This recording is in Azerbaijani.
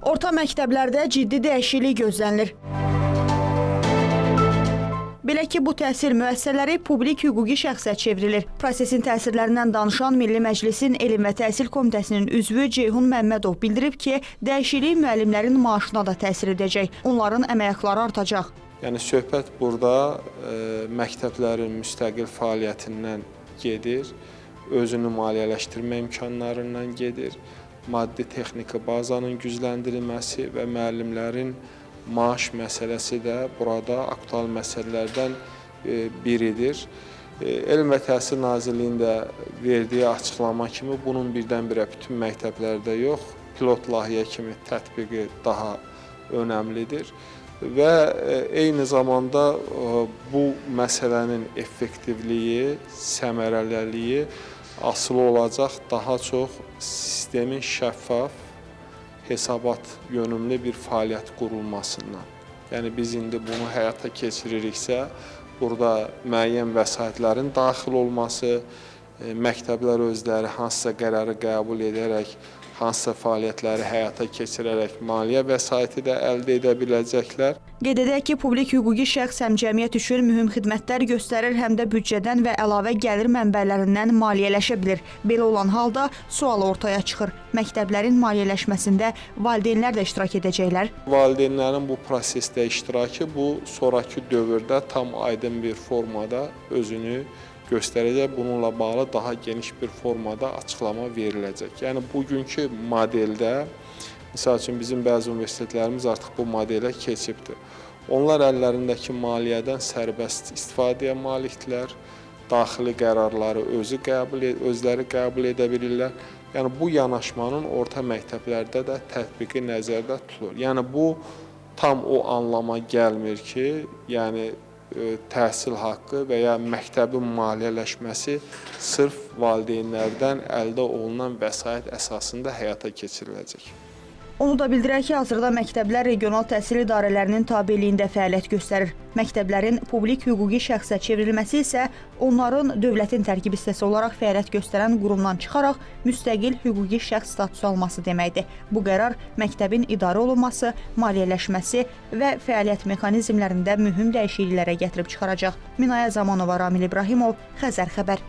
Orta məktəblərdə ciddi dəyişiklik gözlənilir. Belə ki, bu təhsil müəssisələri publik hüquqi şəxsə çevrilir. Prosesin təsirlərindən danışan Milli Məclisin Elm və Təhsil Komitəsinin üzvü Ceyhun Məmmədov bildirib ki, dəyişiklik müəllimlərin maaşına da təsir edəcək. Onların əmək haqqları artacaq. Yəni söhbət burada məktəblərin müstəqil fəaliyyətindən gedir, özünü maliyyələşdirmə imkanlarından gedir, maddi texniki bazanın gücləndirilməsi və müəllimlərin maaş məsələsi də burada aktual məsələlərdən biridir. Elm və Təhsil Nazirliyinin də verdiyi açıqlama kimi bunun birdən-birə bütün məktəblərdə yox, pilot layihə kimi tətbiqi daha önəmlidir və eyni zamanda bu məsələnin effektivliyi, səmərəliliyi asılı olacaq daha çox sistemin şəffaf, hesabat yönümlü bir fəaliyyət qurulmasından. Yəni biz indi bunu həyata keçiririksə, burada müəyyən vəsaitlərin daxil olması, məktəblər özləri hansısa qərarı qəbul edərək, hansısa fəaliyyətləri həyata keçirərək maliyyə vəsaiti də əldə edə biləcəklər. Qeyd edək ki, publik hüquqi şəxs həm cəmiyyət üçün mühüm xidmətlər göstərir, həm də büdcədən və əlavə gəlir mənbələrindən maliyyələşə bilir. Belə olan halda sual ortaya çıxır. Məktəblərin maliyyələşməsində valideynlər də iştirak edəcəklər. Valideynlərin bu prosesdə iştirakı bu sonrakı dövrdə tam aydın bir formada özünü göstərəcək. Bununla bağlı daha geniş bir formada açıqlama veriləcək. Yəni bugünkü modeldə, misal üçün bizim bəzi universitetlərimiz artıq bu modelə keçibdir. Onlar əllərindəki maliyyədən sərbəst istifadəyə malikdirlər. Daxili qərarları özləri qəbul edə bilirlər. Yəni bu yanaşmanın orta məktəblərdə də tətbiqi nəzərdə tutulur. Yəni bu tam o anlama gəlmir ki, yəni təhsil haqqı və ya məktəbin maliyyələşməsi sırf valideynlərdən əldə olunan vəsait əsasında həyata keçiriləcək. Onu da bildirək ki, hazırda məktəblər regional təhsil idarələrinin tabeliyində fəaliyyət göstərir. Məktəblərin publik hüquqi şəxsə çevrilməsi isə onların dövlətin tərkib hissəsi olaraq fəaliyyət göstərən qurumdan çıxaraq müstəqil hüquqi şəxs statusu alması deməkdir. Bu qərar məktəbin idarə olunması, maliyyələşməsi və fəaliyyət mexanizmlərində mühüm dəyişikliklərə gətirib çıxaracaq. Minaya Zamanova, Ramil İbrahimov, Xəzər xəbər.